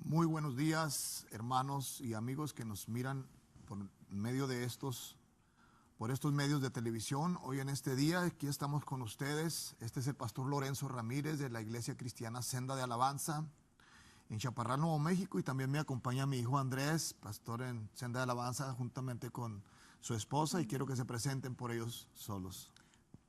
Muy buenos días, hermanos y amigos que nos miran por medio de por estos medios de televisión. Hoy en este día, aquí estamos con ustedes. Este es el pastor Lorenzo Ramírez de la Iglesia Cristiana Senda de Alabanza en Chaparral, Nuevo México, y también me acompaña mi hijo Andrés, pastor en Senda de Alabanza, juntamente con su esposa, y quiero que se presenten por ellos solos.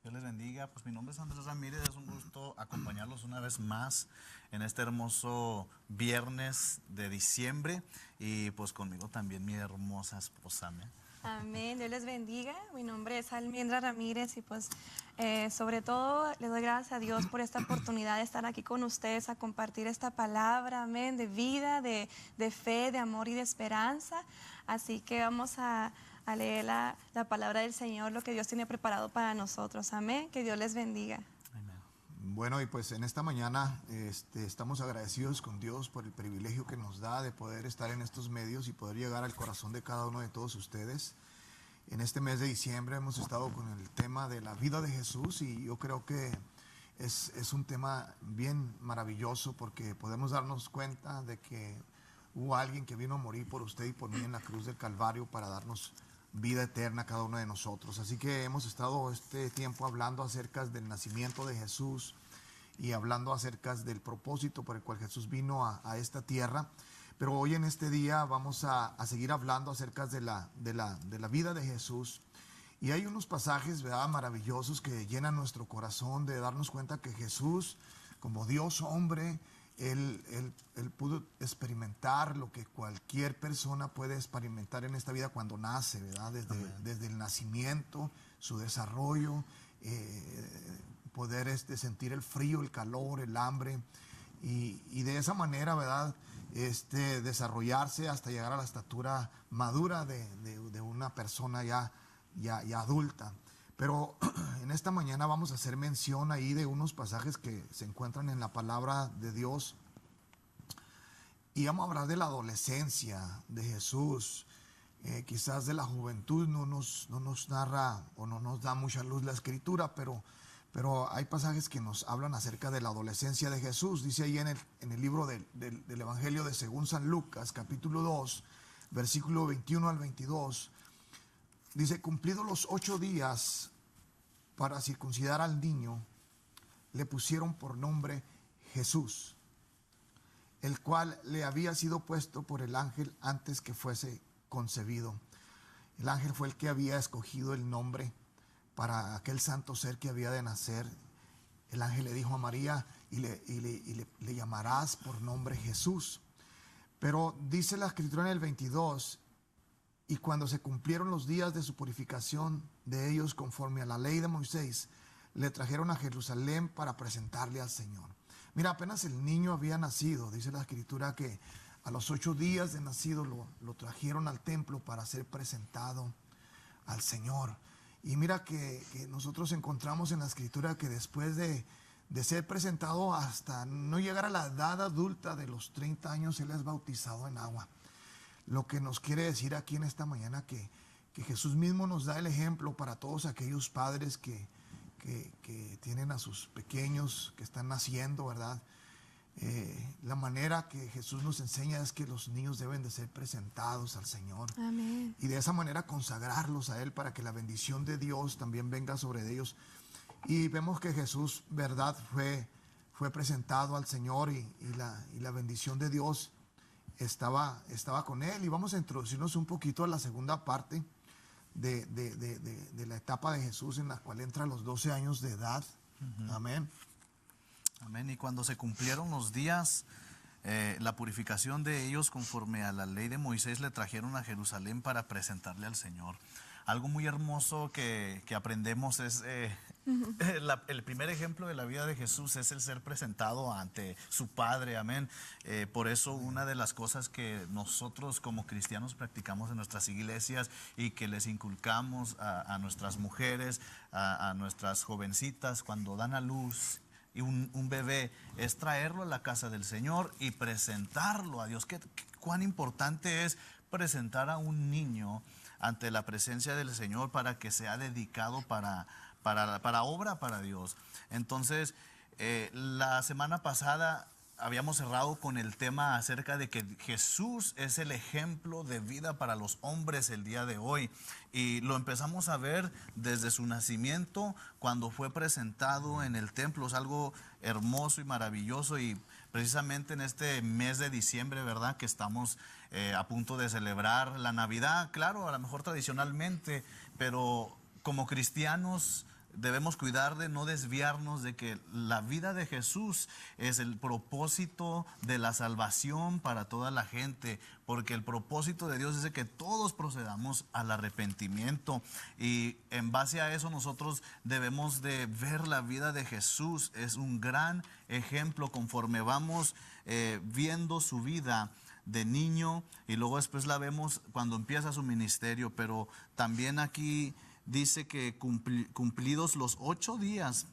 Dios les bendiga. Pues mi nombre es Andrés Ramírez, es un gusto acompañarlos una vez más en este hermoso viernes de diciembre, y pues conmigo también mi hermosa esposa. Amén. Amén, Dios les bendiga. Mi nombre es Almendra Ramírez y pues sobre todo le doy gracias a Dios por esta oportunidad de estar aquí con ustedes a compartir esta palabra, amén, de vida, de fe, de amor y de esperanza. Así que vamos a leer la palabra del Señor, lo que Dios tiene preparado para nosotros. Amén, que Dios les bendiga. Bueno, y pues en esta mañana estamos agradecidos con Dios por el privilegio que nos da de poder estar en estos medios y poder llegar al corazón de cada uno de todos ustedes. En este mes de diciembre hemos estado con el tema de la vida de Jesús, y yo creo que es un tema bien maravilloso, porque podemos darnos cuenta de que hubo alguien que vino a morir por usted y por mí en la cruz del Calvario para darnos vida eterna a cada uno de nosotros. Así que hemos estado este tiempo hablando acerca del nacimiento de Jesús y hablando acerca del propósito por el cual Jesús vino a esta tierra. Pero hoy en este día vamos a seguir hablando acerca de la vida de Jesús. Y hay unos pasajes, ¿verdad?, maravillosos que llenan nuestro corazón de darnos cuenta que Jesús, como Dios hombre, Él pudo experimentar lo que cualquier persona puede experimentar en esta vida cuando nace, ¿verdad? Desde el nacimiento, su desarrollo, poder sentir el frío, el calor, el hambre, y de esa manera, ¿verdad?, desarrollarse hasta llegar a la estatura madura de una persona ya adulta. Pero en esta mañana vamos a hacer mención ahí de unos pasajes que se encuentran en la palabra de Dios. Y vamos a hablar de la adolescencia de Jesús. Quizás de la juventud no nos narra o no nos da mucha luz la escritura, pero hay pasajes que nos hablan acerca de la adolescencia de Jesús. Dice ahí en el libro del Evangelio de según San Lucas, capítulo 2, versículo 21 al 22. Dice: cumplidos los 8 días para circuncidar al niño, le pusieron por nombre Jesús, el cual le había sido puesto por el ángel antes que fuese concebido. El ángel fue el que había escogido el nombre para aquel santo ser que había de nacer. El ángel le dijo a María: y le llamarás por nombre Jesús. Pero dice la escritura en el 22: y cuando se cumplieron los días de su purificación de ellos conforme a la ley de Moisés, le trajeron a Jerusalén para presentarle al Señor. Mira, apenas el niño había nacido. Dice la escritura que a los 8 días de nacido lo trajeron al templo para ser presentado al Señor. Y mira que nosotros encontramos en la escritura que después de ser presentado hasta no llegar a la edad adulta de los 30 años, él es bautizado en agua. Lo que nos quiere decir aquí en esta mañana que Jesús mismo nos da el ejemplo para todos aquellos padres que tienen a sus pequeños que están naciendo, ¿verdad? La manera que Jesús nos enseña es que los niños deben de ser presentados al Señor. Amén. Y de esa manera consagrarlos a Él para que la bendición de Dios también venga sobre ellos. Y vemos que Jesús, ¿verdad?, fue presentado al Señor, y la bendición de Dios estaba con él. Y vamos a introducirnos un poquito a la segunda parte de la etapa de Jesús, en la cual entra a los 12 años de edad. Amén. Amén. Y cuando se cumplieron los días, la purificación de ellos conforme a la ley de Moisés, le trajeron a Jerusalén para presentarle al Señor. Algo muy hermoso que aprendemos es el primer ejemplo de la vida de Jesús es el ser presentado ante su Padre. Amén. Por eso una de las cosas que nosotros como cristianos practicamos en nuestras iglesias y que les inculcamos a nuestras mujeres, a nuestras jovencitas cuando dan a luz y un bebé, es traerlo a la casa del Señor y presentarlo a Dios. ¿Cuán importante es presentar a un niño ante la presencia del Señor para que sea dedicado para obra para Dios? Entonces, la semana pasada habíamos cerrado con el tema acerca de que Jesús es el ejemplo de vida para los hombres el día de hoy. Y lo empezamos a ver desde su nacimiento, cuando fue presentado en el templo. Es algo hermoso y maravilloso, y precisamente en este mes de diciembre, ¿verdad?, que estamos a punto de celebrar la Navidad, claro, a lo mejor tradicionalmente, pero como cristianos debemos cuidar de no desviarnos de que la vida de Jesús es el propósito de la salvación para toda la gente, porque el propósito de Dios es de que todos procedamos al arrepentimiento, y en base a eso nosotros debemos de ver la vida de Jesús. Es un gran ejemplo conforme vamos viendo su vida de niño, y luego después la vemos cuando empieza su ministerio. Pero también aquí dice que cumplidos los 8 días,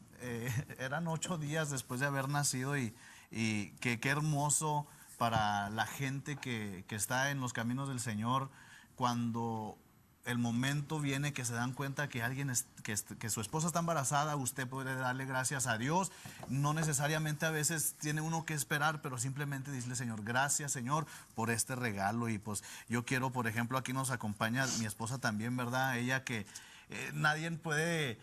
eran 8 días después de haber nacido, y qué hermoso para la gente que está en los caminos del Señor, cuando el momento viene que se dan cuenta que que su esposa está embarazada. Usted puede darle gracias a Dios. No necesariamente a veces tiene uno que esperar, pero simplemente decirle: Señor, gracias, Señor, por este regalo. Y pues yo quiero, por ejemplo, aquí nos acompaña mi esposa también, ¿verdad? Ella que nadie puede,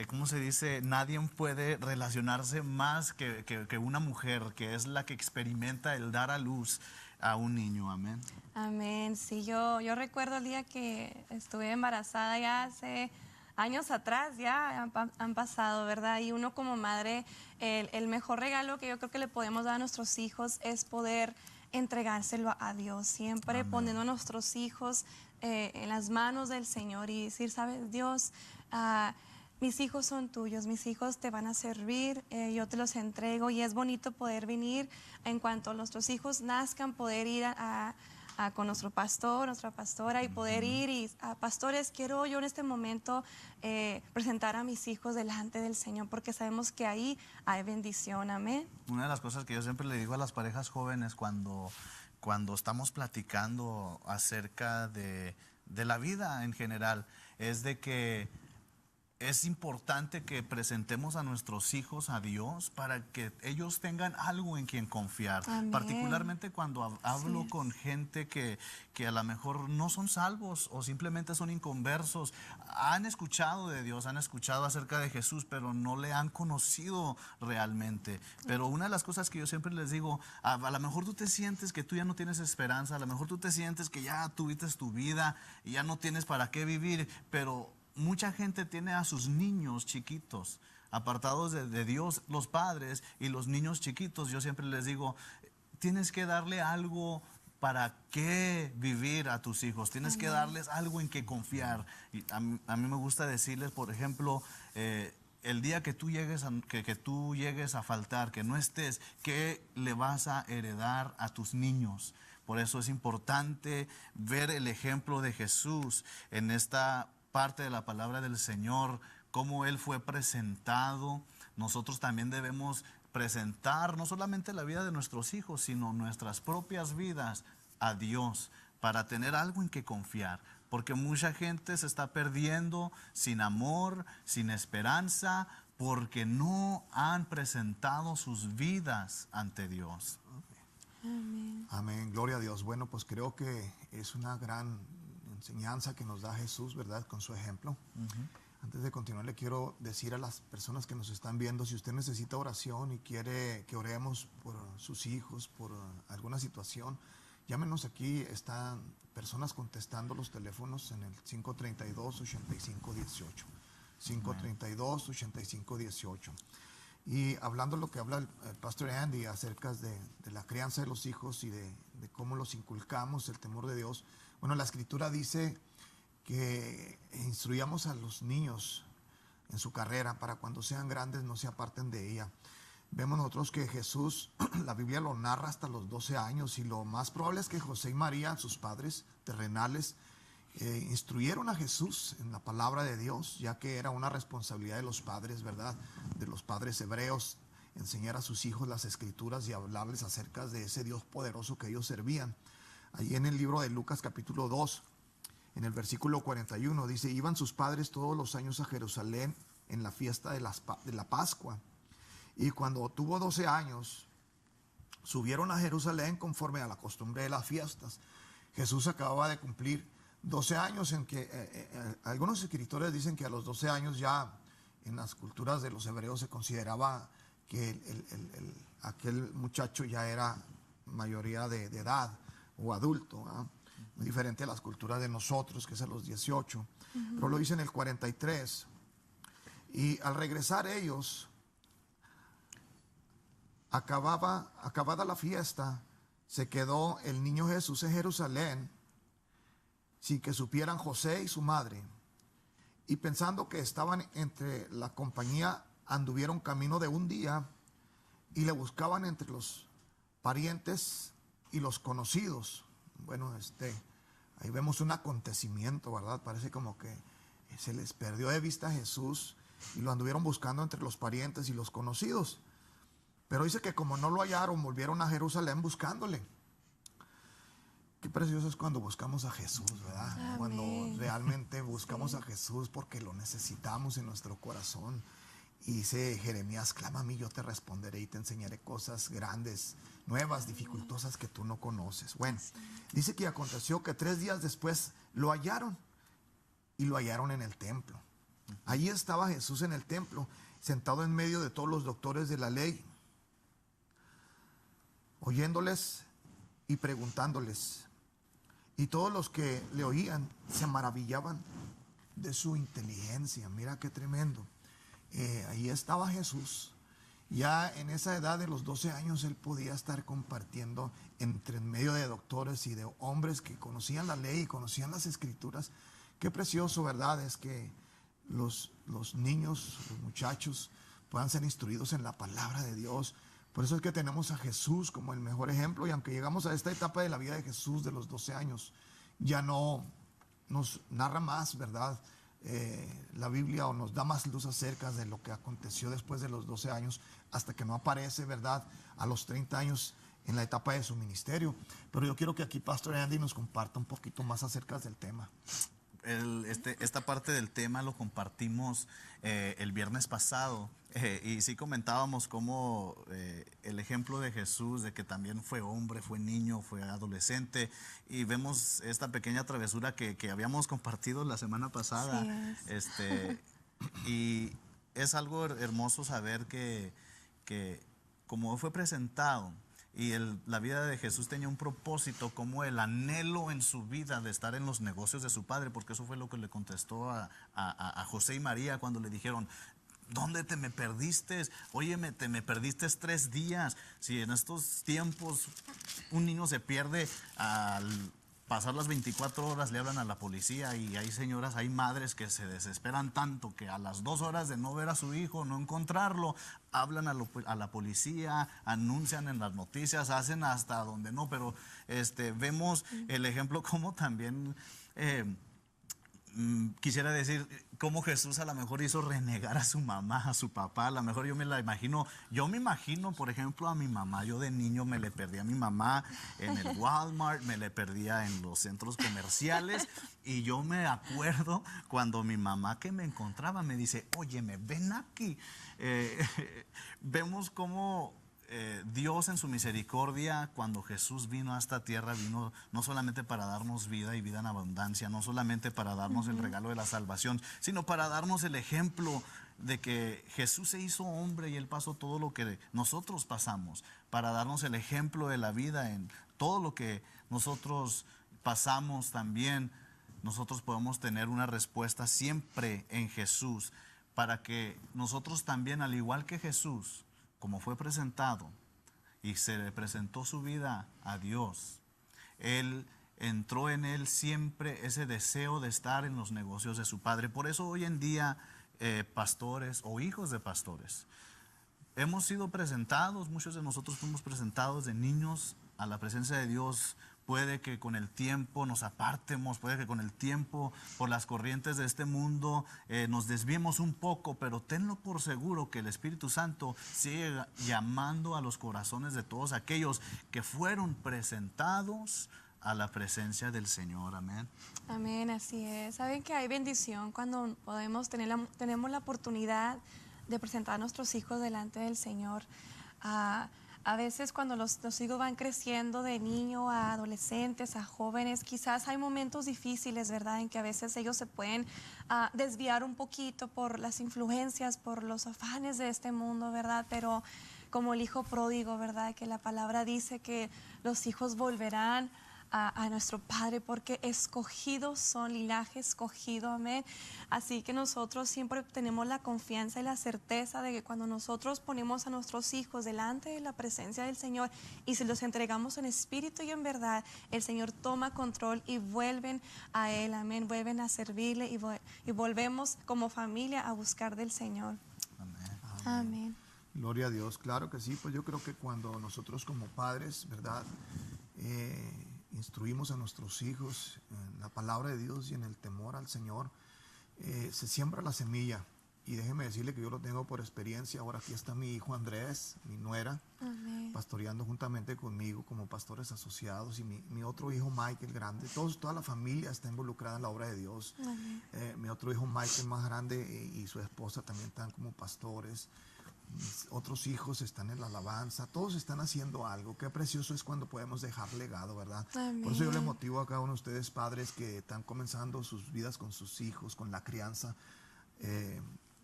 ¿cómo se dice? Nadie puede relacionarse más que una mujer, que es la que experimenta el dar a luz a un niño. Amén. Amén. Sí, yo recuerdo el día que estuve embarazada, ya hace años atrás, ya han pasado, ¿verdad? Y uno como madre, el mejor regalo que yo creo que le podemos dar a nuestros hijos es poder entregárselo a Dios, siempre Amén. poniendo a nuestros hijos en las manos del Señor y decir: sabes, Dios, mis hijos son tuyos, mis hijos te van a servir, yo te los entrego. Y es bonito poder venir, en cuanto nuestros hijos nazcan, poder ir con nuestro pastor, nuestra pastora, y poder ir y: pastores, quiero yo en este momento presentar a mis hijos delante del Señor, porque sabemos que ahí hay bendición. Amén. Una de las cosas que yo siempre le digo a las parejas jóvenes cuando estamos platicando acerca de la vida en general, es de que es importante que presentemos a nuestros hijos a Dios para que ellos tengan algo en quien confiar. Amén. Particularmente cuando hablo es. con gente que a lo mejor no son salvos o simplemente son inconversos. Han escuchado de Dios, han escuchado acerca de Jesús, pero no le han conocido realmente. Pero una de las cosas que yo siempre les digo: a lo mejor tú te sientes que tú ya no tienes esperanza, a lo mejor tú te sientes que ya tuviste tu vida y ya no tienes para qué vivir, pero mucha gente tiene a sus niños chiquitos apartados de Dios, los padres y los niños chiquitos. Yo siempre les digo: tienes que darle algo para qué vivir a tus hijos, tienes que darles algo en que confiar. Y a mí me gusta decirles, por ejemplo, el día que tú llegues a faltar, que no estés, ¿qué le vas a heredar a tus niños? Por eso es importante ver el ejemplo de Jesús en esta parte de la palabra del Señor, cómo Él fue presentado. Nosotros también debemos presentar no solamente la vida de nuestros hijos, sino nuestras propias vidas a Dios, para tener algo en que confiar, porque mucha gente se está perdiendo sin amor, sin esperanza, porque no han presentado sus vidas ante Dios. Amén. Amén, gloria a Dios. Bueno, pues creo que es una gran enseñanza que nos da Jesús, ¿verdad?, con su ejemplo. Antes de continuar, le quiero decir a las personas que nos están viendo: si usted necesita oración y quiere que oremos por sus hijos, por alguna situación, llámenos. Aquí están personas contestando los teléfonos en el 532-8518. 532-8518. Y hablando lo que habla el pastor Andy acerca de la crianza de los hijos y de cómo los inculcamos el temor de Dios. Bueno, la Escritura dice que instruyamos a los niños en su carrera para cuando sean grandes no se aparten de ella. Vemos nosotros que Jesús, la Biblia lo narra hasta los 12 años, y lo más probable es que José y María, sus padres terrenales, instruyeron a Jesús en la palabra de Dios, ya que era una responsabilidad de los padres, ¿verdad?, de los padres hebreos, enseñar a sus hijos las Escrituras y hablarles acerca de ese Dios poderoso que ellos servían. Allí en el libro de Lucas capítulo 2, en el versículo 41, dice: iban sus padres todos los años a Jerusalén en la fiesta de la Pascua. Y cuando tuvo 12 años, subieron a Jerusalén conforme a la costumbre de las fiestas. Jesús acababa de cumplir 12 años en que algunos escritores dicen que a los 12 años ya en las culturas de los hebreos se consideraba que aquel muchacho ya era mayoría de edad o adulto, ¿eh? Muy diferente a las culturas de nosotros, que es a los 18, pero lo hice en el 43. Y al regresar ellos, acabada la fiesta, se quedó el niño Jesús en Jerusalén sin que supieran José y su madre. Y pensando que estaban entre la compañía, anduvieron camino de un día y le buscaban entre los parientes y los conocidos. Bueno, ahí vemos un acontecimiento, ¿verdad? Parece como que se les perdió de vista a Jesús y lo anduvieron buscando entre los parientes y los conocidos. Pero dice que como no lo hallaron, volvieron a Jerusalén buscándole. Qué precioso es cuando buscamos a Jesús, ¿verdad? Amén. Cuando realmente buscamos a Jesús porque lo necesitamos en nuestro corazón. Y dice Jeremías, clama a mí, yo te responderé y te enseñaré cosas grandes, nuevas, dificultosas que tú no conoces. Bueno, dice que aconteció que 3 días después lo hallaron y lo hallaron en el templo. Allí estaba Jesús en el templo, sentado en medio de todos los doctores de la ley, oyéndoles y preguntándoles. Y todos los que le oían se maravillaban de su inteligencia. Mira qué tremendo. Ahí estaba Jesús. Ya en esa edad de los 12 años él podía estar compartiendo en medio de doctores y de hombres que conocían la ley y conocían las escrituras. Qué precioso, ¿verdad? Es que los niños, los muchachos puedan ser instruidos en la palabra de Dios. Por eso es que tenemos a Jesús como el mejor ejemplo. Y aunque llegamos a esta etapa de la vida de Jesús de los 12 años, ya no nos narra más, ¿verdad? La Biblia, o nos da más luz acerca de lo que aconteció después de los 12 años hasta que no aparece, ¿verdad?, a los 30 años en la etapa de su ministerio. Pero yo quiero que aquí Pastor Andy nos comparta un poquito más acerca del tema. Esta parte del tema lo compartimos el viernes pasado y sí comentábamos cómo el ejemplo de Jesús, de que también fue hombre, fue niño, fue adolescente, y vemos esta pequeña travesura que habíamos compartido la semana pasada. Y es algo hermoso saber que como fue presentado, y la vida de Jesús tenía un propósito, como el anhelo en su vida de estar en los negocios de su padre, porque eso fue lo que le contestó a José y María cuando le dijeron: ¿dónde te me perdiste? Óyeme, te me perdiste 3 días. Si en estos tiempos un niño se pierde, al pasar las 24 horas le hablan a la policía, y hay señoras, hay madres que se desesperan tanto que a las 2 horas de no ver a su hijo, no encontrarlo, hablan a la policía, anuncian en las noticias, hacen hasta donde no, pero vemos el ejemplo como también quisiera decir cómo Jesús a lo mejor hizo renegar a su mamá, a su papá. A lo mejor yo me imagino, por ejemplo, a mi mamá. Yo de niño me le perdí a mi mamá en el Walmart, me le perdía en los centros comerciales, y yo me acuerdo cuando mi mamá, que me encontraba, me dice: óyeme, ven aquí. Vemos cómo Dios en su misericordia, cuando Jesús vino a esta tierra, vino no solamente para darnos vida y vida en abundancia, no solamente para darnos el regalo de la salvación, sino para darnos el ejemplo de que Jesús se hizo hombre y Él pasó todo lo que nosotros pasamos, para darnos el ejemplo de la vida en todo lo que nosotros pasamos. También nosotros podemos tener una respuesta siempre en Jesús, para que nosotros también, al igual que Jesús, como fue presentado y se le presentó su vida a Dios, Él entró en Él siempre ese deseo de estar en los negocios de su Padre. Por eso hoy en día, pastores o hijos de pastores, hemos sido presentados, muchos de nosotros fuimos presentados de niños a la presencia de Dios. Puede que con el tiempo nos apartemos, puede que con el tiempo, por las corrientes de este mundo, nos desviemos un poco, pero tenlo por seguro que el Espíritu Santo sigue llamando a los corazones de todos aquellos que fueron presentados a la presencia del Señor. Amén. Amén, así es. Saben que hay bendición cuando tenemos la oportunidad de presentar a nuestros hijos delante del Señor. a veces cuando los hijos van creciendo de niño a adolescentes, a jóvenes, quizás hay momentos difíciles, ¿verdad? En que a veces ellos se pueden desviar un poquito por las influencias, por los afanes de este mundo, ¿verdad? Pero como el hijo pródigo, ¿verdad? Que la palabra dice que los hijos volverán a nuestro Padre, porque escogidos son, linaje escogido, amén. Así que nosotros siempre tenemos la confianza y la certeza de que cuando nosotros ponemos a nuestros hijos delante de la presencia del Señor y se los entregamos en espíritu y en verdad, el Señor toma control y vuelven a Él, amén, vuelven a servirle y volvemos como familia a buscar del Señor. Amén. Amén. Gloria a Dios, claro que sí, pues yo creo que cuando nosotros como padres, ¿verdad? Instruimos a nuestros hijos en la palabra de Dios y en el temor al Señor, se siembra la semilla. Y déjeme decirle que yo lo tengo por experiencia. Ahora aquí está mi hijo Andrés, mi nuera, Amén. pastoreando juntamente conmigo como pastores asociados, y mi otro hijo Mike, el grande. Toda la familia está involucrada en la obra de Dios. Mi otro hijo Mike, el más grande, y su esposa también están como pastores. Mis otros hijos están en la alabanza, todos están haciendo algo. Qué precioso es cuando podemos dejar legado, ¿verdad? Amén. Por eso yo le motivo a cada uno de ustedes, padres, que están comenzando sus vidas con sus hijos, con la crianza.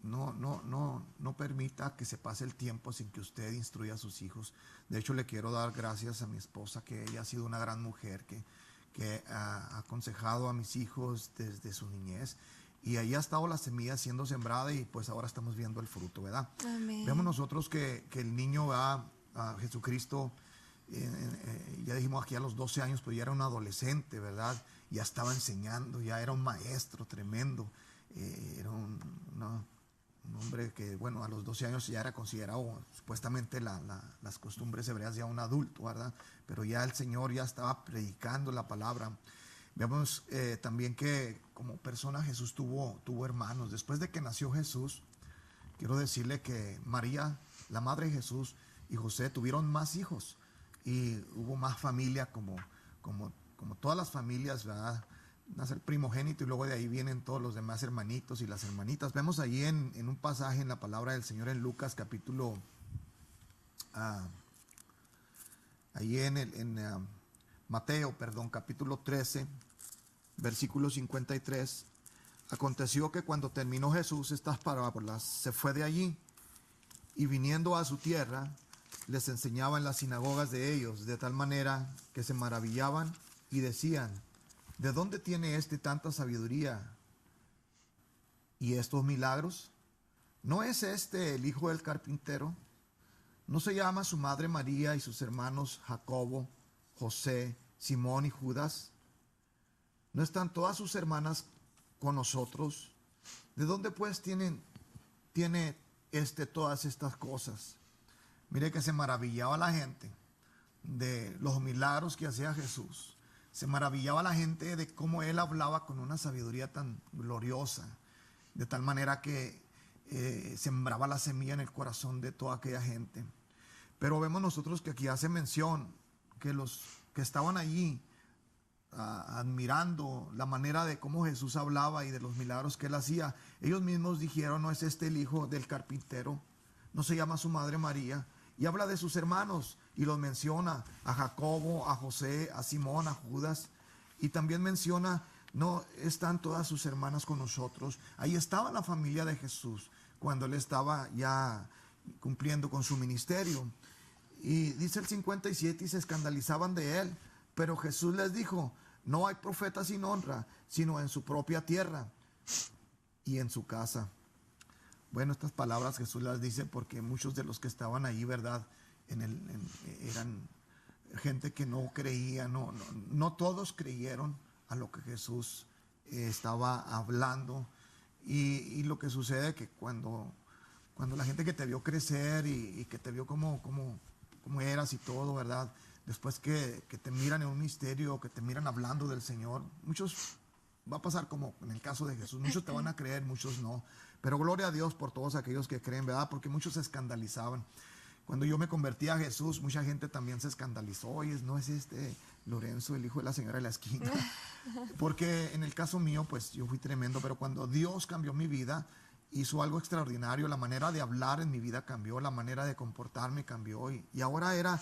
No permita que se pase el tiempo sin que usted instruya a sus hijos. De hecho, le quiero dar gracias a mi esposa, que ella ha sido una gran mujer, que ha aconsejado a mis hijos desde su niñez. Y ahí ha estado la semilla siendo sembrada, y pues ahora estamos viendo el fruto, ¿verdad? Amén. Vemos nosotros que el niño va a Jesucristo, ya dijimos aquí a los 12 años, pero ya era un adolescente, ¿verdad? Ya estaba enseñando, ya era un maestro tremendo. Era un hombre que, bueno, a los 12 años ya era considerado, supuestamente las costumbres hebreas, ya un adulto, ¿verdad? Pero ya el Señor ya estaba predicando la palabra. Vemos también que como persona Jesús tuvo hermanos. Después de que nació Jesús, quiero decirle que María, la madre de Jesús, y José tuvieron más hijos, y hubo más familia como todas las familias, ¿verdad? Nace el primogénito y luego de ahí vienen todos los demás hermanitos y las hermanitas. Vemos allí en un pasaje en la palabra del Señor en Lucas capítulo, allí en Mateo, capítulo 13, versículo 53. Aconteció que cuando terminó Jesús estas parábolas, se fue de allí, y viniendo a su tierra, les enseñaba en las sinagogas de ellos, de tal manera que se maravillaban y decían: ¿de dónde tiene este tanta sabiduría y estos milagros? ¿No es este el hijo del carpintero? ¿No se llama su madre María y sus hermanos Jacobo, José, Simón y Judas? ¿No están todas sus hermanas con nosotros? ¿De dónde pues tiene todas estas cosas? Mire que se maravillaba la gente de los milagros que hacía Jesús. Se maravillaba la gente de cómo él hablaba con una sabiduría tan gloriosa, de tal manera que sembraba la semilla en el corazón de toda aquella gente. Pero vemos nosotros que aquí hace mención que los que estaban allí admirando la manera de cómo Jesús hablaba y de los milagros que él hacía, ellos mismos dijeron: ¿no es este el hijo del carpintero? ¿No se llama su madre María? Y habla de sus hermanos y los menciona: a Jacobo, a José, a Simón, a Judas. Y también menciona: no están todas sus hermanas con nosotros. Ahí estaba la familia de Jesús cuando él estaba ya cumpliendo con su ministerio. Y dice el 57: y se escandalizaban de él. Pero Jesús les dijo: no hay profeta sin honra, sino en su propia tierra y en su casa. Bueno, estas palabras Jesús las dice porque muchos de los que estaban ahí, ¿verdad? Eran gente que no creía, no todos creyeron a lo que Jesús estaba hablando. Y lo que sucede es que cuando la gente que te vio crecer y que te vio como eras y todo, ¿verdad? Después que te miran en un misterio, que te miran hablando del Señor, muchos, va a pasar como en el caso de Jesús, muchos te van a creer, muchos no. Pero gloria a Dios por todos aquellos que creen, ¿verdad? Porque muchos se escandalizaban. Cuando yo me convertí a Jesús, mucha gente también se escandalizó. Oye, ¿no es este Lorenzo, el hijo de la señora de la esquina? Porque en el caso mío, pues yo fui tremendo, pero cuando Dios cambió mi vida, hizo algo extraordinario, la manera de hablar en mi vida cambió, la manera de comportarme cambió y ahora era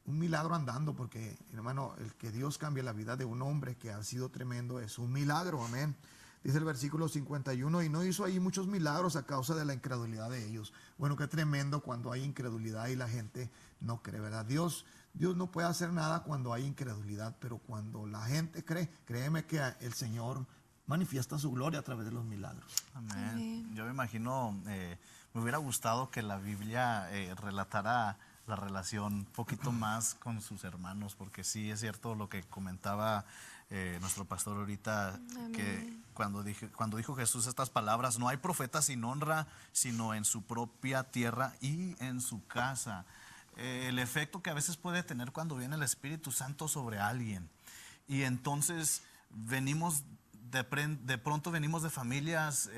un milagro andando, porque hermano, el que Dios cambie la vida de un hombre que ha sido tremendo es un milagro, amén. Dice el versículo 51, y no hizo ahí muchos milagros a causa de la incredulidad de ellos. Bueno, qué tremendo cuando hay incredulidad y la gente no cree, ¿verdad? Dios no puede hacer nada cuando hay incredulidad, pero cuando la gente cree, créeme que el Señor manifiesta su gloria a través de los milagros. Amén. Amén. Yo me imagino, me hubiera gustado que la Biblia relatara la relación un poquito más con sus hermanos, porque sí es cierto lo que comentaba nuestro pastor ahorita, Amén. que cuando dijo Jesús estas palabras, no hay profeta sin honra, sino en su propia tierra y en su casa. El efecto que a veces puede tener cuando viene el Espíritu Santo sobre alguien. Y entonces de pronto venimos de familias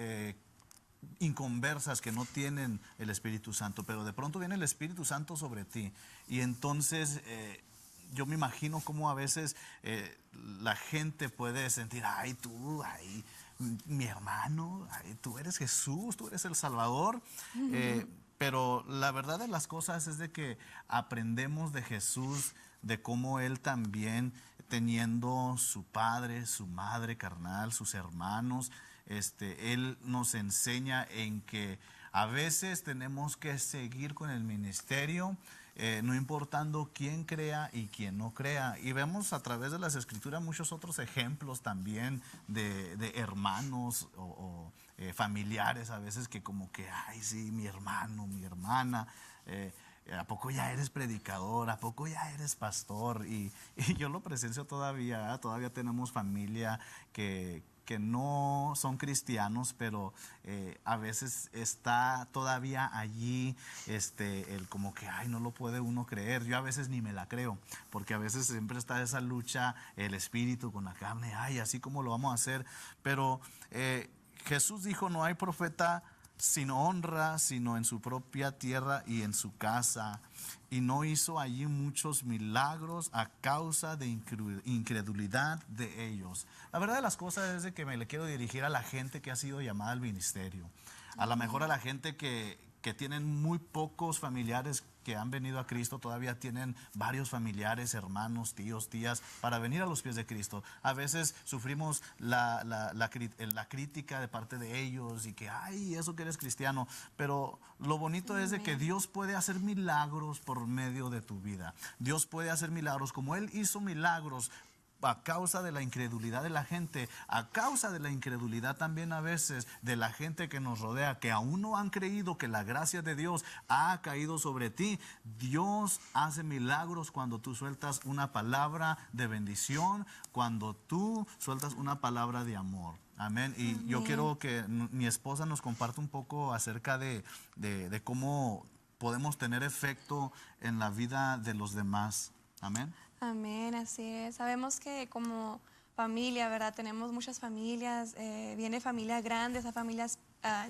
inconversas que no tienen el Espíritu Santo, pero de pronto viene el Espíritu Santo sobre ti. Y entonces yo me imagino cómo a veces la gente puede sentir, ay, tú, ay, mi hermano, ay, tú eres Jesús, tú eres el Salvador. Pero la verdad de las cosas es de que aprendemos de Jesús, de cómo Él también, teniendo su padre, su madre carnal, sus hermanos, Él nos enseña en que a veces tenemos que seguir con el ministerio, no importando quién crea y quién no crea. Y vemos a través de las Escrituras muchos otros ejemplos también de hermanos o familiares a veces que como que, ay, sí, mi hermano, mi hermana, ¿a poco ya eres predicador? ¿A poco ya eres pastor? Y yo lo presencio todavía, todavía tenemos familia que no son cristianos, pero a veces está todavía allí el como que, ay, no lo puede uno creer. Yo a veces ni me la creo, porque a veces siempre está esa lucha, el espíritu con la carne, ay, así como lo vamos a hacer. Pero Jesús dijo, no hay profeta sin honra, sino en su propia tierra y en su casa. Y no hizo allí muchos milagros a causa de incredulidad de ellos. La verdad de las cosas es de que me le quiero dirigir a la gente que ha sido llamada al ministerio. A lo mejor a la gente que tienen muy pocos familiares que han venido a Cristo, todavía tienen varios familiares, hermanos, tíos, tías, para venir a los pies de Cristo. A veces sufrimos la crítica de parte de ellos y que, ay, eso que eres cristiano. Pero lo bonito es de que Dios puede hacer milagros por medio de tu vida. Dios puede hacer milagros como Él hizo milagros a causa de la incredulidad de la gente, a causa de la incredulidad también a veces de la gente que nos rodea, que aún no han creído que la gracia de Dios ha caído sobre ti. Dios hace milagros cuando tú sueltas una palabra de bendición, cuando tú sueltas una palabra de amor. Amén. Y Amén. yo quiero que mi esposa nos comparta un poco acerca de cómo podemos tener efecto en la vida de los demás. Amén. Amén, así es. Sabemos que como familia, ¿verdad? Tenemos muchas familias, viene familias grandes a familias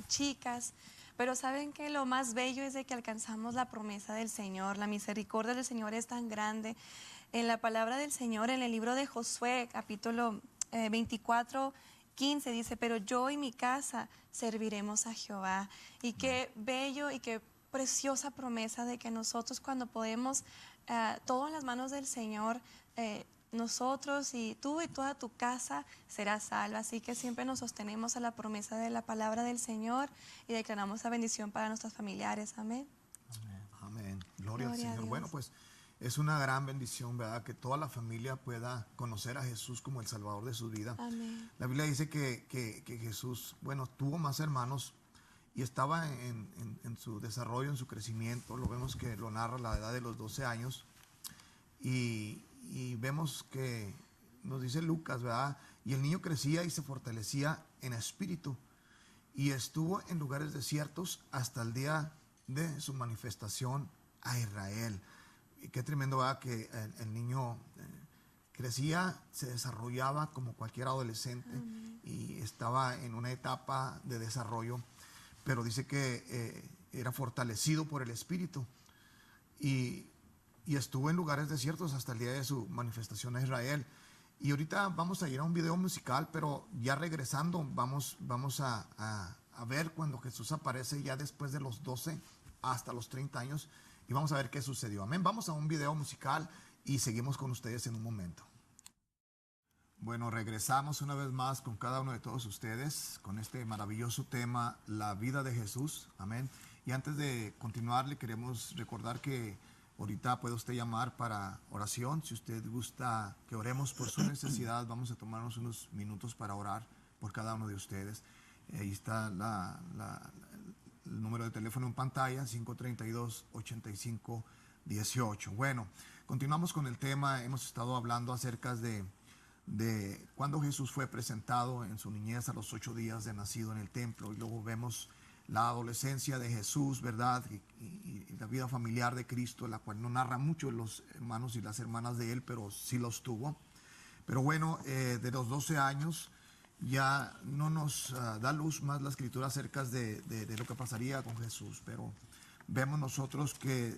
chicas, pero saben que lo más bello es de que alcanzamos la promesa del Señor. La misericordia del Señor es tan grande. En la palabra del Señor, en el libro de Josué, capítulo 24:15, dice, pero yo y mi casa serviremos a Jehová. Y qué bello y qué preciosa promesa de que nosotros cuando podemos todo en las manos del Señor, nosotros y tú y toda tu casa serás salva. Así que siempre nos sostenemos a la promesa de la palabra del Señor y declaramos la bendición para nuestros familiares. Amén. Amén. Gloria al Gloria a Señor. Dios. Bueno, pues es una gran bendición, ¿verdad? Que toda la familia pueda conocer a Jesús como el Salvador de su vida. Amén. La Biblia dice que Jesús, bueno, tuvo más hermanos y estaba en su desarrollo, en su crecimiento. Lo vemos que lo narra a la edad de los 12 años. Y vemos que nos dice Lucas, ¿verdad? Y el niño crecía y se fortalecía en espíritu. Y estuvo en lugares desiertos hasta el día de su manifestación a Israel. Y qué tremendo, ¿verdad? Que el niño crecía, se desarrollaba como cualquier adolescente. Amén. Y estaba en una etapa de desarrollo. Pero dice que era fortalecido por el Espíritu y estuvo en lugares desiertos hasta el día de su manifestación a Israel. Y ahorita vamos a ir a un video musical, pero ya regresando vamos a a ver cuando Jesús aparece ya después de los 12 hasta los 30 años y vamos a ver qué sucedió. Amén. Vamos a un video musical y seguimos con ustedes en un momento. Bueno, regresamos una vez más con cada uno de todos ustedes con este maravilloso tema, la vida de Jesús. Amén. Y antes de continuar, le queremos recordar que ahorita puede usted llamar para oración. Si usted gusta que oremos por su necesidad, vamos a tomarnos unos minutos para orar por cada uno de ustedes. Ahí está el número de teléfono en pantalla, 532-8518. Bueno, continuamos con el tema. Hemos estado hablando acerca de cuando Jesús fue presentado en su niñez a los 8 días de nacido en el templo, y luego vemos la adolescencia de Jesús, ¿verdad? Y la vida familiar de Cristo, la cual no narra mucho los hermanos y las hermanas de él, pero sí los tuvo. Pero bueno, de los 12 años ya no nos da luz más la escritura acerca de lo que pasaría con Jesús, pero vemos nosotros que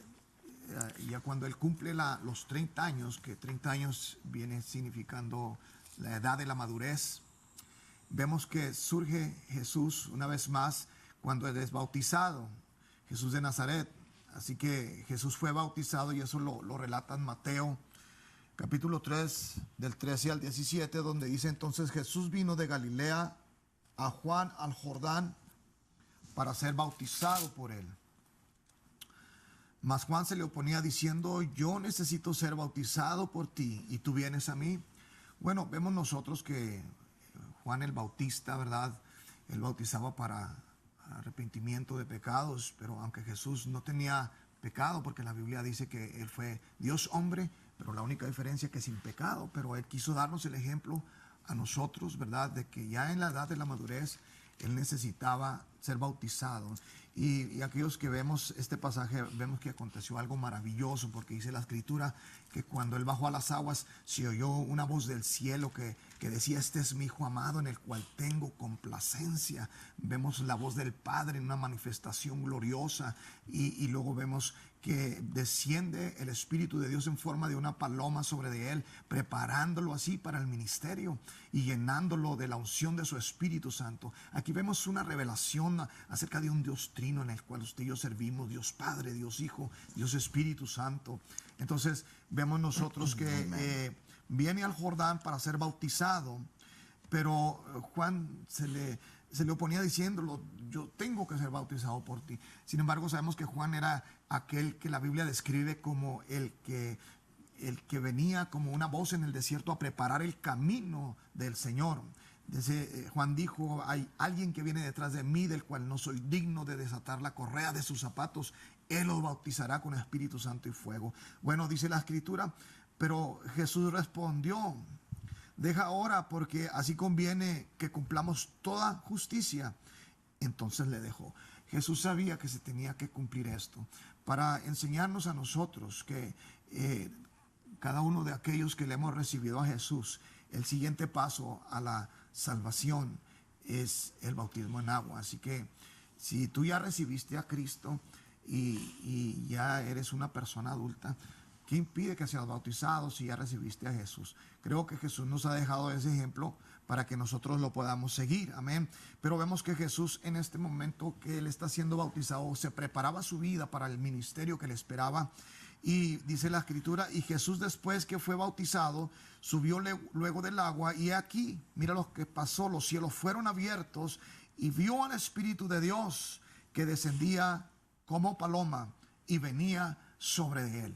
ya cuando él cumple los 30 años, que 30 años viene significando la edad de la madurez, vemos que surge Jesús una vez más cuando él es bautizado, Jesús de Nazaret. Así que Jesús fue bautizado y eso lo relata en Mateo capítulo 3 del 13 al 17, donde dice: entonces Jesús vino de Galilea a Juan al Jordán para ser bautizado por él. Mas Juan se le oponía diciendo: yo necesito ser bautizado por ti y tú vienes a mí. Bueno, vemos nosotros que Juan el Bautista, ¿verdad? Él bautizaba para arrepentimiento de pecados, pero aunque Jesús no tenía pecado, porque la Biblia dice que él fue Dios hombre, pero la única diferencia es que sin pecado, pero él quiso darnos el ejemplo a nosotros, ¿verdad? De que ya en la edad de la madurez él necesitaba ser bautizado. Y aquellos que vemos este pasaje, vemos que aconteció algo maravilloso, porque dice la escritura que cuando él bajó a las aguas se oyó una voz del cielo que decía: este es mi hijo amado en el cual tengo complacencia. Vemos la voz del Padre en una manifestación gloriosa, y luego vemos que desciende el Espíritu de Dios en forma de una paloma sobre de él, preparándolo así para el ministerio y llenándolo de la unción de su Espíritu Santo. Aquí vemos una revelación acerca de un Dios trino en el cual usted y yo servimos: Dios Padre, Dios Hijo, Dios Espíritu Santo. Entonces vemos nosotros que viene al Jordán para ser bautizado, pero Juan se le oponía diciéndolo: yo tengo que ser bautizado por ti. Sin embargo, sabemos que Juan era aquel que la Biblia describe como el que venía como una voz en el desierto a preparar el camino del Señor. Juan dijo: hay alguien que viene detrás de mí, del cual no soy digno de desatar la correa de sus zapatos. Él los bautizará con Espíritu Santo y fuego. Bueno, dice la escritura, pero Jesús respondió: deja ahora, porque así conviene que cumplamos toda justicia. Entonces le dejó. Jesús sabía que se tenía que cumplir esto para enseñarnos a nosotros que cada uno de aquellos que le hemos recibido a Jesús, el siguiente paso a la salvación es el bautismo en agua. Así que si tú ya recibiste a Cristo y ya eres una persona adulta, ¿qué impide que seas bautizado si ya recibiste a Jesús? Creo que Jesús nos ha dejado ese ejemplo para que nosotros lo podamos seguir. Amén. Pero vemos que Jesús, en este momento que él está siendo bautizado, se preparaba su vida para el ministerio que le esperaba. Y dice la escritura: y Jesús, después que fue bautizado, subió luego del agua, y aquí, mira lo que pasó: los cielos fueron abiertos y vio al Espíritu de Dios que descendía como paloma y venía sobre él.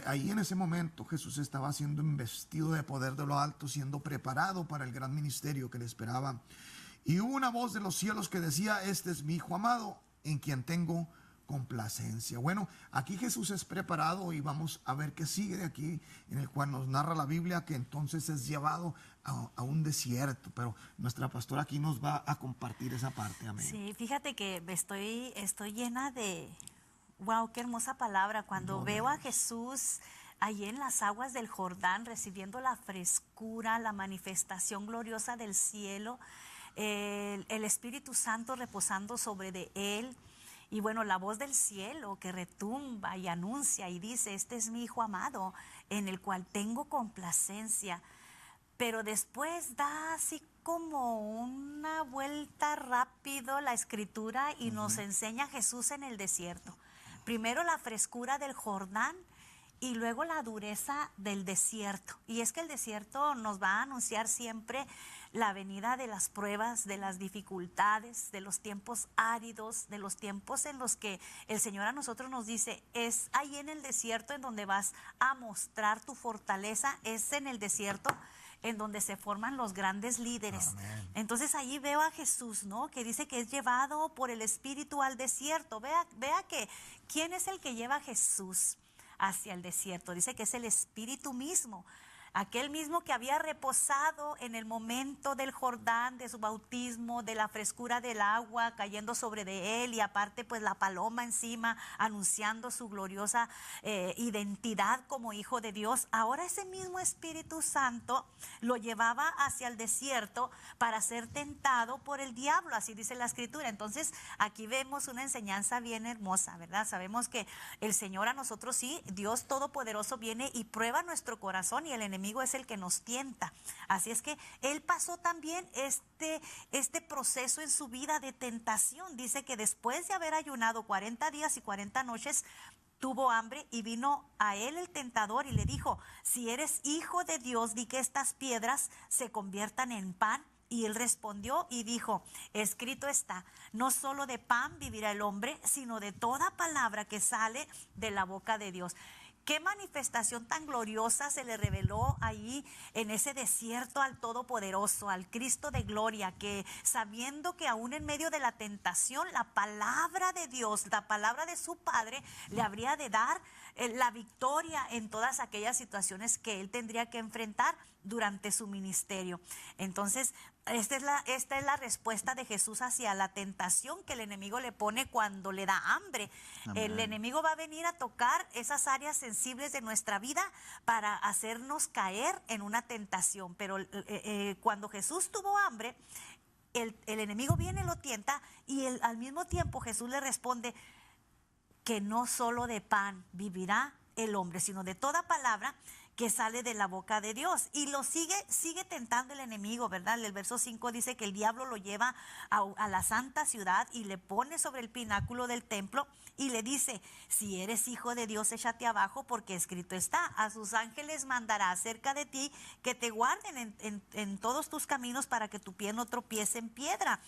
Ahí en ese momento Jesús estaba siendo investido de poder de lo alto, siendo preparado para el gran ministerio que le esperaba. Y hubo una voz de los cielos que decía: este es mi Hijo amado, en quien tengo complacencia. Bueno, aquí Jesús es preparado, y vamos a ver qué sigue de aquí, en el cual nos narra la Biblia que entonces es llevado a un desierto. Pero nuestra pastora aquí nos va a compartir esa parte. Amén. Sí, fíjate que estoy llena de... Wow, qué hermosa palabra. Cuando veo a Jesús allí en las aguas del Jordán, recibiendo la frescura, la manifestación gloriosa del cielo, el Espíritu Santo reposando sobre de él, y bueno, la voz del cielo que retumba y anuncia y dice: este es mi Hijo amado, en el cual tengo complacencia. Pero después da así como una vuelta rápido la escritura y nos enseña Jesús en el desierto. Primero la frescura del Jordán y luego la dureza del desierto. Y es que el desierto nos va a anunciar siempre la venida de las pruebas, de las dificultades, de los tiempos áridos, de los tiempos en los que el Señor a nosotros nos dice, es ahí en el desierto en donde vas a mostrar tu fortaleza, es en el desierto en donde se forman los grandes líderes. Amén. Entonces ahí veo a Jesús, ¿no? Que dice que es llevado por el Espíritu al desierto. Vea que, ¿quién es el que lleva a Jesús hacia el desierto? Dice que es el Espíritu mismo. Aquel mismo que había reposado en el momento del Jordán, de su bautismo, de la frescura del agua cayendo sobre de él y aparte pues la paloma encima anunciando su gloriosa identidad como hijo de Dios. Ahora ese mismo Espíritu Santo lo llevaba hacia el desierto para ser tentado por el diablo, así dice la Escritura. Entonces aquí vemos una enseñanza bien hermosa, ¿verdad? Sabemos que el Señor a nosotros sí, Dios Todopoderoso viene y prueba nuestro corazón y el enemigo es el que nos tienta. Así es que él pasó también este proceso en su vida de tentación. Dice que después de haber ayunado 40 días y 40 noches, tuvo hambre y vino a él el tentador y le dijo, si eres hijo de Dios, di que estas piedras se conviertan en pan. Y él respondió y dijo, escrito está, no solo de pan vivirá el hombre, sino de toda palabra que sale de la boca de Dios. Qué manifestación tan gloriosa se le reveló ahí en ese desierto al Todopoderoso, al Cristo de gloria, que sabiendo que aún en medio de la tentación, la palabra de Dios, la palabra de su Padre, le habría de dar la victoria en todas aquellas situaciones que él tendría que enfrentar durante su ministerio. Entonces, esta es la respuesta de Jesús hacia la tentación que el enemigo le pone cuando le da hambre. Amén. El enemigo va a venir a tocar esas áreas sensibles de nuestra vida para hacernos caer en una tentación. Pero cuando Jesús tuvo hambre, el enemigo viene, lo tienta y al mismo tiempo Jesús le responde que no solo de pan vivirá el hombre, sino de toda palabra que sale de la boca de Dios. Y lo sigue tentando el enemigo, ¿verdad? El verso 5 dice que el diablo lo lleva a la santa ciudad y le pone sobre el pináculo del templo y le dice, si eres hijo de Dios, échate abajo, porque escrito está, a sus ángeles mandará acerca de ti que te guarden en todos tus caminos para que tu pie no tropiece en piedra.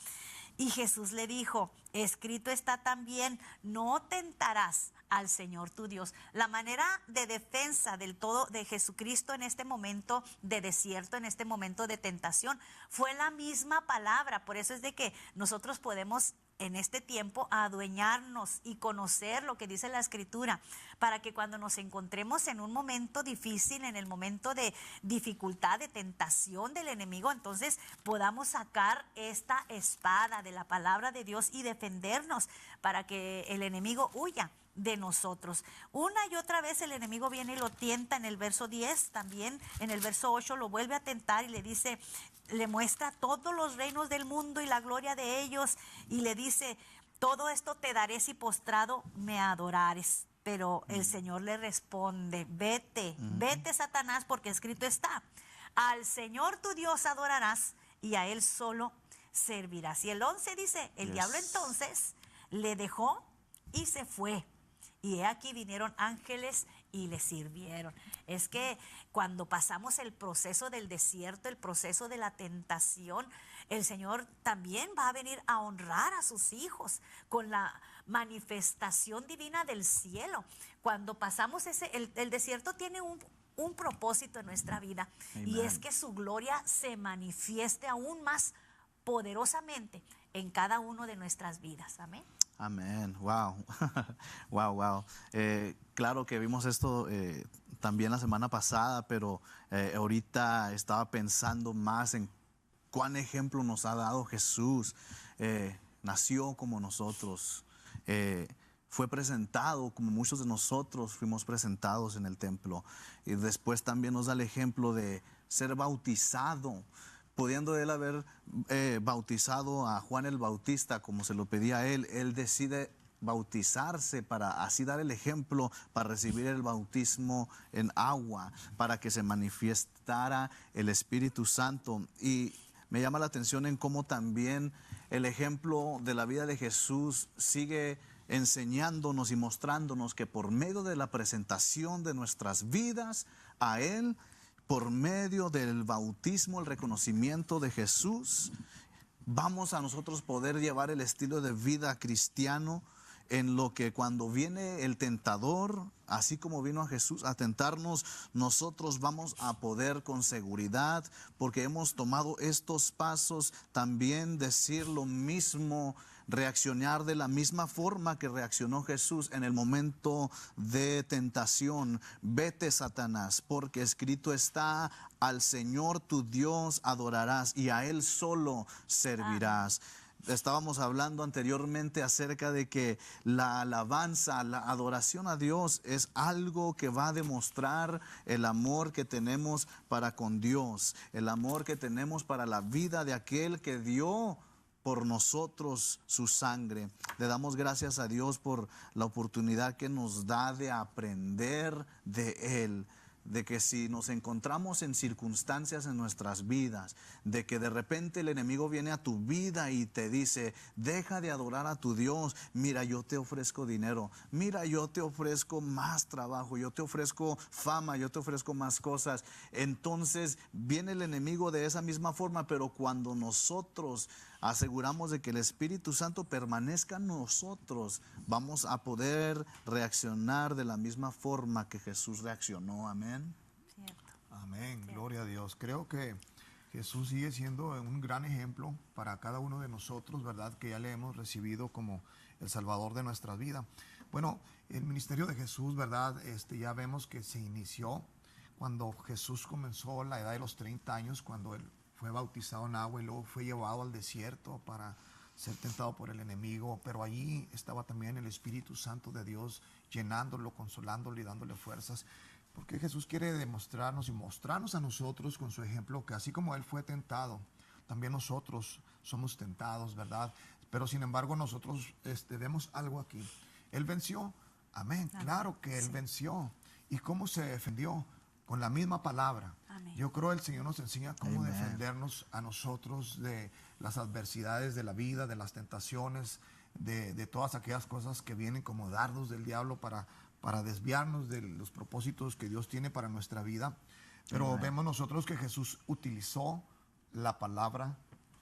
Y Jesús le dijo, escrito está también, no tentarás al Señor tu Dios. La manera de defensa del todo de Jesucristo en este momento de desierto, en este momento de tentación, fue la misma palabra. Por eso es de que nosotros podemos en este tiempo adueñarnos y conocer lo que dice la Escritura, para que cuando nos encontremos en un momento difícil, en el momento de dificultad, de tentación del enemigo, entonces podamos sacar esta espada de la palabra de Dios y defendernos para que el enemigo huya de nosotros. Una y otra vez el enemigo viene y lo tienta en el verso 10, también en el verso 8 lo vuelve a tentar y le dice, le muestra todos los reinos del mundo y la gloria de ellos y le dice, todo esto te daré si postrado me adorares. Pero el Señor le responde, vete, vete Satanás, porque escrito está, al Señor tu Dios adorarás y a Él solo servirás. Y el 11 dice, el diablo entonces le dejó y se fue. Y he aquí vinieron ángeles y le sirvieron. Es que cuando pasamos el proceso del desierto, el proceso de la tentación, el Señor también va a venir a honrar a sus hijos con la manifestación divina del cielo. Cuando pasamos el desierto tiene un propósito en nuestra vida. Amen. Y es que su gloria se manifieste aún más poderosamente en cada uno de nuestras vidas. Amén. Amén, wow, wow. Claro que vimos esto también la semana pasada, pero ahorita estaba pensando más en cuán ejemplo nos ha dado Jesús. Nació como nosotros, fue presentado como muchos de nosotros fuimos presentados en el templo. Y después también nos da el ejemplo de ser bautizado. Pudiendo él haber bautizado a Juan el Bautista como se lo pedía a él decide bautizarse para así dar el ejemplo, para recibir el bautismo en agua, para que se manifestara el Espíritu Santo. Y me llama la atención en cómo también el ejemplo de la vida de Jesús sigue enseñándonos y mostrándonos que por medio de la presentación de nuestras vidas a Él, por medio del bautismo, el reconocimiento de Jesús, vamos a nosotros poder llevar el estilo de vida cristiano, en lo que cuando viene el tentador, así como vino a Jesús a tentarnos, nosotros vamos a poder con seguridad, porque hemos tomado estos pasos, también decir lo mismo, reaccionar de la misma forma que reaccionó Jesús en el momento de tentación. Vete, Satanás, porque escrito está: al Señor tu Dios adorarás y a Él solo servirás. Estábamos hablando anteriormente acerca de que la alabanza, la adoración a Dios es algo que va a demostrar el amor que tenemos para con Dios, el amor que tenemos para la vida de aquel que dio por nosotros su sangre. Le damos gracias a Dios por la oportunidad que nos da de aprender de Él. De que si nos encontramos en circunstancias en nuestras vidas, de que de repente el enemigo viene a tu vida y te dice: deja de adorar a tu Dios, mira, yo te ofrezco dinero, mira, yo te ofrezco más trabajo, yo te ofrezco fama, yo te ofrezco más cosas. Entonces viene el enemigo de esa misma forma, pero cuando nosotros aseguramos de que el Espíritu Santo permanezca en nosotros, vamos a poder reaccionar de la misma forma que Jesús reaccionó. Amén. Cierto. Amén, Cierto. gloria a Dios. Creo que Jesús sigue siendo un gran ejemplo para cada uno de nosotros, ¿verdad? Que ya le hemos recibido como el Salvador de nuestra vida. Bueno, el ministerio de Jesús, ¿verdad? Ya vemos que se inició cuando Jesús comenzó la edad de los 30 años, cuando él fue bautizado en agua y luego fue llevado al desierto para ser tentado por el enemigo, pero allí estaba también el Espíritu Santo de Dios llenándolo, consolándolo y dándole fuerzas, porque Jesús quiere demostrarnos y mostrarnos a nosotros con su ejemplo que así como Él fue tentado, también nosotros somos tentados, ¿verdad? Pero sin embargo nosotros vemos algo aquí. Él venció, amén, claro que Él venció. ¿Y cómo se defendió? Con la misma palabra. Amén. Yo creo el Señor nos enseña cómo Amén. defendernos a nosotros de las adversidades de la vida, de las tentaciones, de todas aquellas cosas que vienen como dardos del diablo para desviarnos de los propósitos que Dios tiene para nuestra vida. Pero Amén. vemos nosotros que Jesús utilizó la palabra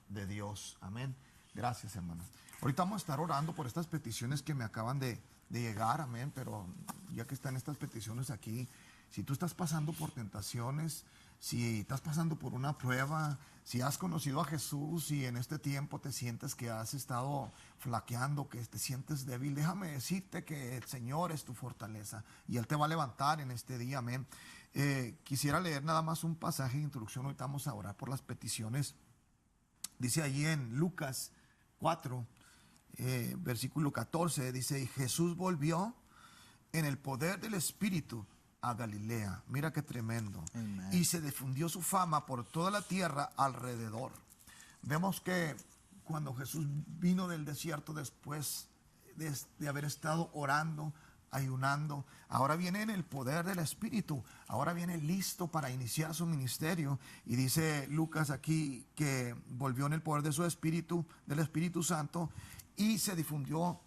de Dios. Amén. Gracias, hermano. Ahorita vamos a estar orando por estas peticiones que me acaban de llegar. Amén. Pero ya que están estas peticiones aquí, si tú estás pasando por tentaciones, si estás pasando por una prueba, si has conocido a Jesús y en este tiempo te sientes que has estado flaqueando, que te sientes débil, déjame decirte que el Señor es tu fortaleza y Él te va a levantar en este día, amén. Quisiera leer nada más un pasaje de introducción, ahorita vamos a orar por las peticiones. Dice allí en Lucas 4, versículo 14, dice: y Jesús volvió en el poder del Espíritu a Galilea. Mira qué tremendo. Amen. Y se difundió su fama por toda la tierra alrededor. Vemos que cuando Jesús vino del desierto después de haber estado orando, ayunando, ahora viene en el poder del Espíritu, ahora viene listo para iniciar su ministerio. Y dice Lucas aquí que volvió en el poder de su Espíritu, del Espíritu Santo, y se difundió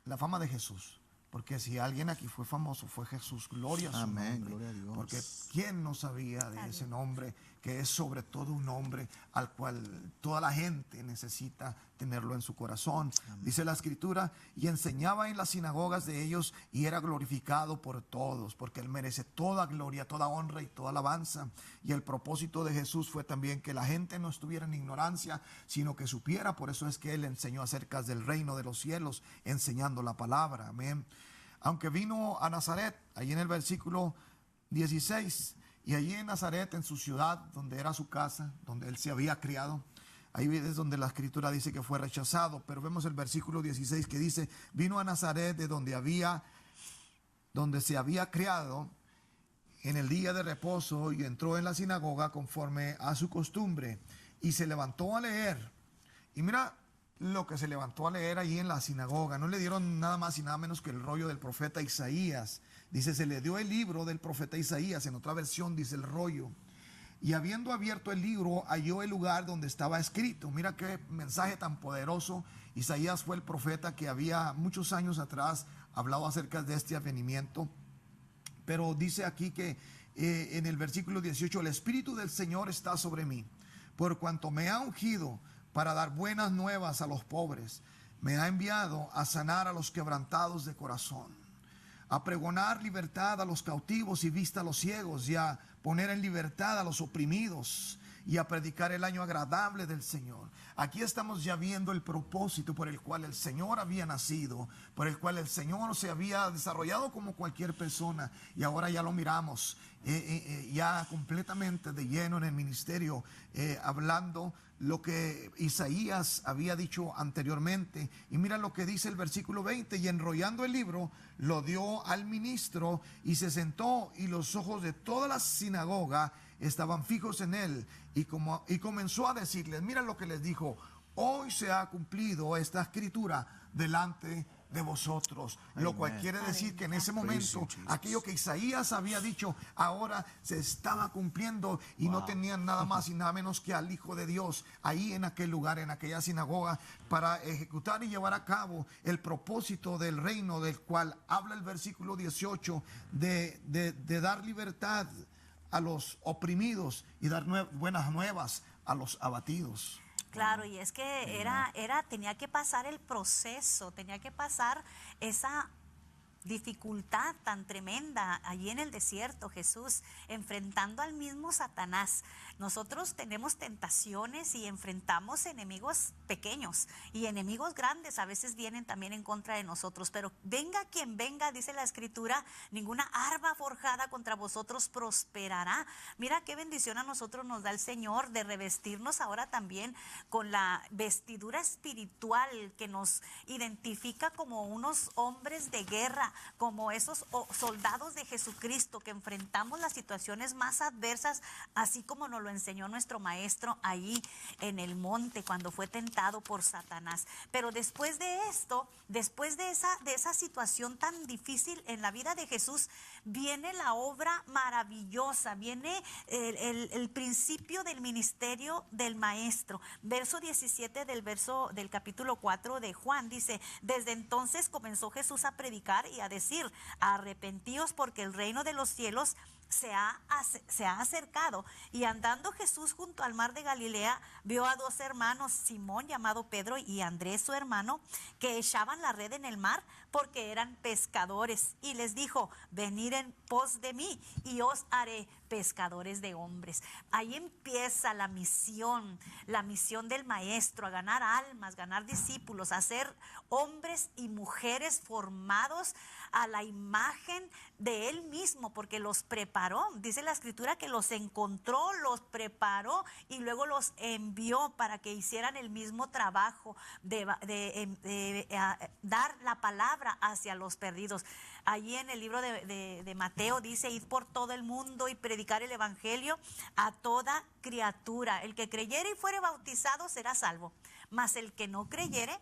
la fama de Jesús. Porque si alguien aquí fue famoso, fue Jesús. Gloria a su Amén, nombre. gloria a Dios. Porque ¿quién no sabía de ese nombre? Que es sobre todo un nombre al cual toda la gente necesita tenerlo en su corazón. Amén. Dice la Escritura: y enseñaba en las sinagogas de ellos y era glorificado por todos, porque Él merece toda gloria, toda honra y toda alabanza. Y el propósito de Jesús fue también que la gente no estuviera en ignorancia, sino que supiera. Por eso es que Él enseñó acerca del reino de los cielos, enseñando la palabra. Amén. Aunque vino a Nazaret, ahí en el versículo 16, y allí en Nazaret, en su ciudad, donde era su casa, donde él se había criado, ahí es donde la Escritura dice que fue rechazado. Pero vemos el versículo 16 que dice: vino a Nazaret, de donde se había criado, en el día de reposo, y entró en la sinagoga conforme a su costumbre, y se levantó a leer. Y mira lo que se levantó a leer allí en la sinagoga. No le dieron nada más y nada menos que el rollo del profeta Isaías. Dice, se le dio el libro del profeta Isaías. En otra versión dice el rollo. y habiendo abierto el libro, halló el lugar donde estaba escrito. Mira qué mensaje tan poderoso. Isaías fue el profeta que había muchos años atrás hablado acerca de este advenimiento. Pero dice aquí que en el versículo 18, el Espíritu del Señor está sobre mí, por cuanto me ha ungido para dar buenas nuevas a los pobres. Me ha enviado a sanar a los quebrantados de corazón, a pregonar libertad a los cautivos y vista a los ciegos, y a poner en libertad a los oprimidos, y a predicar el año agradable del Señor. Aquí estamos ya viendo el propósito por el cual el Señor había nacido, por el cual el Señor se había desarrollado como cualquier persona, y ahora ya lo miramos ya completamente de lleno en el ministerio, hablando lo que Isaías había dicho anteriormente. Y mira lo que dice el versículo 20: y enrollando el libro, lo dio al ministro, y se sentó, y los ojos de toda la sinagoga estaban fijos en él, y comenzó a decirles, mira lo que les dijo: hoy se ha cumplido esta escritura delante de vosotros. Lo cual quiere decir que en ese momento aquello que Isaías había dicho ahora se estaba cumpliendo, y no tenían nada más y nada menos que al Hijo de Dios ahí en aquel lugar, en aquella sinagoga, para ejecutar y llevar a cabo el propósito del reino, del cual habla el versículo 18 de dar libertad a los oprimidos y dar buenas nuevas a los abatidos. Claro, y es que tenía que pasar el proceso, tenía que pasar esa dificultad tan tremenda allí en el desierto, Jesús enfrentando al mismo Satanás. Nosotros tenemos tentaciones y enfrentamos enemigos pequeños, y enemigos grandes a veces vienen también en contra de nosotros, pero venga quien venga, dice la Escritura, ninguna arma forjada contra vosotros prosperará. Mira qué bendición a nosotros nos da el Señor de revestirnos ahora también con la vestidura espiritual que nos identifica como unos hombres de guerra, como esos soldados de Jesucristo que enfrentamos las situaciones más adversas, así como nos lo enseñó nuestro maestro allí en el monte cuando fue tentado por Satanás. Pero después de esto, después de esa situación tan difícil en la vida de Jesús, viene la obra maravillosa, viene el principio del ministerio del maestro. Verso 17 del capítulo 4 de Juan dice: desde entonces comenzó Jesús a predicar y a decir, arrepentíos porque el reino de los cielos se ha acercado. Y andando Jesús junto al mar de Galilea, vio a dos hermanos, Simón llamado Pedro y Andrés su hermano, que echaban la red en el mar porque eran pescadores, y les dijo, venid en pos de mí y os haré pescadores de hombres. Ahí empieza la misión del maestro, a ganar almas, ganar discípulos, a ser hombres y mujeres formados a la imagen de él mismo, porque los preparó. Dice la Escritura que los encontró, los preparó y luego los envió para que hicieran el mismo trabajo de dar la palabra hacia los perdidos. Allí en el libro de Mateo dice, id por todo el mundo y predicar el evangelio a toda criatura. El que creyere y fuere bautizado será salvo, mas el que no creyere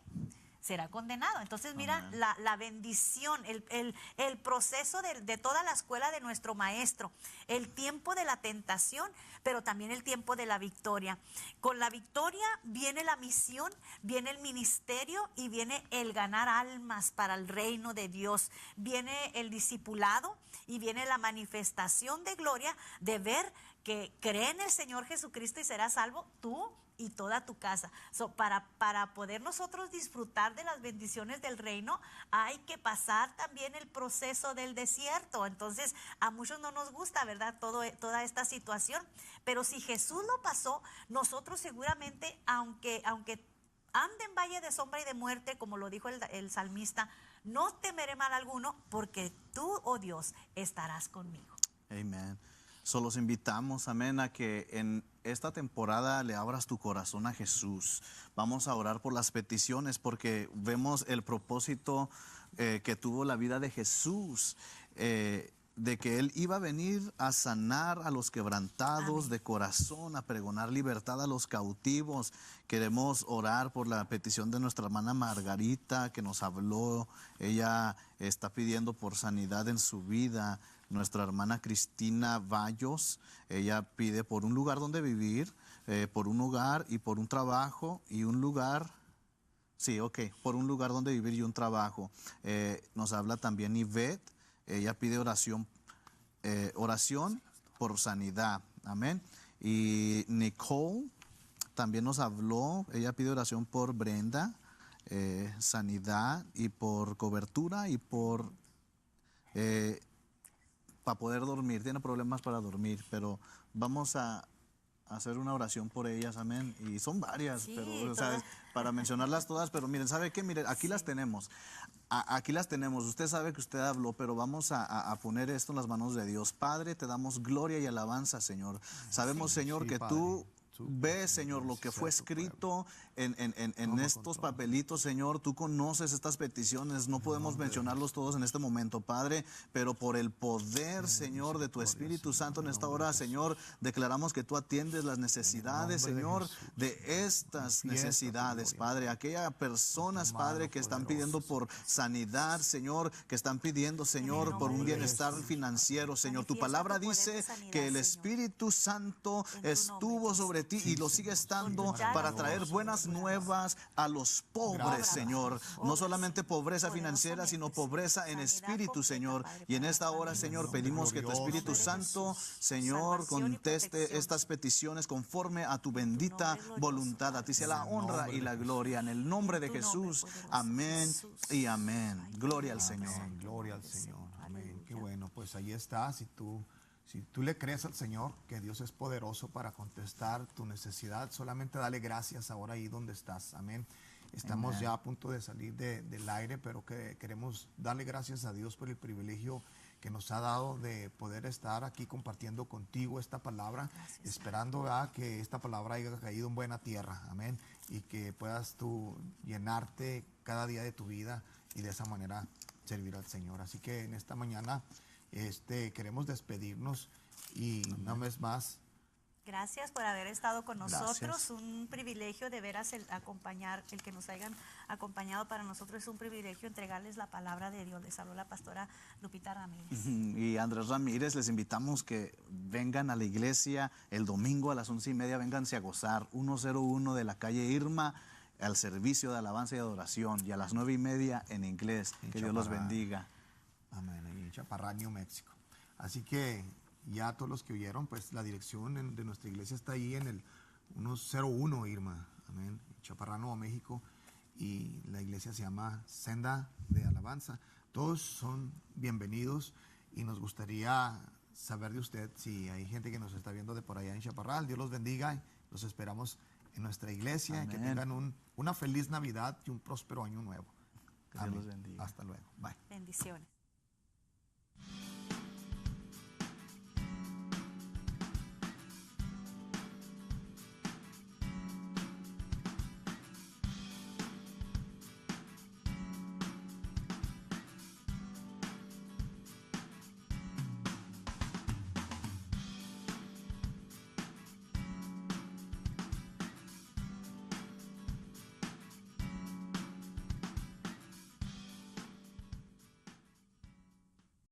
será condenado. Entonces mira la bendición, el proceso de toda la escuela de nuestro maestro, el tiempo de la tentación, pero también el tiempo de la victoria. Con la victoria viene la misión, viene el ministerio y viene el ganar almas para el reino de Dios. Viene el discipulado y viene la manifestación de gloria de ver que cree en el Señor Jesucristo y serás salvo tú y toda tu casa. Para poder nosotros disfrutar de las bendiciones del reino, hay que pasar también el proceso del desierto. Entonces, a muchos no nos gusta, ¿verdad? Toda esta situación. Pero si Jesús lo pasó, nosotros seguramente, aunque ande en valle de sombra y de muerte, como lo dijo el salmista, no temeré mal alguno, porque tú, oh Dios, estarás conmigo. Amén. Los invitamos, amén, a que en esta temporada le abras tu corazón a Jesús. Vamos a orar por las peticiones porque vemos el propósito que tuvo la vida de Jesús, de que Él iba a venir a sanar a los quebrantados de corazón, a pregonar libertad a los cautivos. Queremos orar por la petición de nuestra hermana Margarita, que nos habló. Ella está pidiendo por sanidad en su vida. nuestra hermana Cristina Bayos. Ella pide por un lugar donde vivir, por un hogar y por un trabajo y un lugar. Sí, ok, por un lugar donde vivir y un trabajo. Nos habla también Ivette. Ella pide oración por sanidad. Amén. Y Nicole también nos habló. Ella pide oración por Brenda, sanidad y por cobertura y por para poder dormir. Tiene problemas para dormir, pero vamos a hacer una oración por ellas, amén. Y son varias, Sí, pero o sea, para mencionarlas todas, pero miren, ¿sabe qué? Miren, aquí las tenemos. Aquí las tenemos. Usted sabe que usted habló, pero vamos a poner esto en las manos de Dios. Padre, te damos gloria y alabanza, Señor. Sabemos, Señor, Sí, que Padre. tú Tú, ves, Señor, lo que fue sea tu pueblo. escrito en Toma estos control. papelitos, Señor. Tú conoces estas peticiones. No podemos mencionarlos todos en este momento, Padre, pero por el poder, Señor, de tu Espíritu Santo en esta hora, Señor, declaramos que tú atiendes las necesidades, nombre de Señor, Jesús, de Señor. estas Manifiesta tu necesidades, gloria. Padre. Aquellas personas, Tu mano Padre, que están poderosa, pidiendo por sanidad, Señor, que están pidiendo, Señor, por nombre un de bienestar Jesús. financiero, Señor. Tu Manifiesta palabra tu poder de dice sanidad, que el Señor. Espíritu Santo En tu estuvo nombre, sobre ti y lo sigue estando Señor. para traer buenas nuevas a los pobres, Gracias. Señor. No solamente pobreza financiera, sino pobreza en espíritu, Señor. Y en esta hora, Señor, pedimos que tu Espíritu Santo, Señor, conteste estas peticiones conforme a tu bendita voluntad. A ti sea la honra y la gloria. En el nombre de Jesús. Amén y amén. Gloria al Señor. Amén, gloria al Señor. Amén. Qué bueno, pues ahí está. Si tú le crees al Señor, que Dios es poderoso para contestar tu necesidad, solamente dale gracias ahora ahí donde estás. Amén. Estamos Amén. ya a punto de salir del aire, pero que queremos darle gracias a Dios por el privilegio que nos ha dado de poder estar aquí compartiendo contigo esta palabra, esperando, ¿verdad?, que esta palabra haya caído en buena tierra. Amén. Y que puedas tú llenarte cada día de tu vida y de esa manera servir al Señor. Así que en esta mañana queremos despedirnos y una vez más Gracias por haber estado con nosotros. Gracias. Un privilegio de veras el que nos hayan acompañado para nosotros es un privilegio entregarles la palabra de Dios. Les habló la pastora Lupita Ramírez. Y Andrés Ramírez, les invitamos que vengan a la iglesia el domingo a las 11:30, vénganse a gozar, 101 de la calle Irma, al servicio de alabanza y adoración, y a las 9:30 en inglés. En Que Dios los Chaparral. bendiga. amén, ahí en Chaparral, New México. Así que ya todos los que oyeron, pues la dirección de nuestra iglesia está ahí en el 101 Irma, amén, en Chaparral, Nuevo México, y la iglesia se llama Senda de Alabanza. Todos son bienvenidos y nos gustaría saber de usted si hay gente que nos está viendo de por allá en Chaparral. Dios los bendiga y los esperamos en nuestra iglesia. Que Amén. tengan una feliz Navidad y un próspero año nuevo. Que Dios Amén. los bendiga. Hasta luego. Bye. Bendiciones.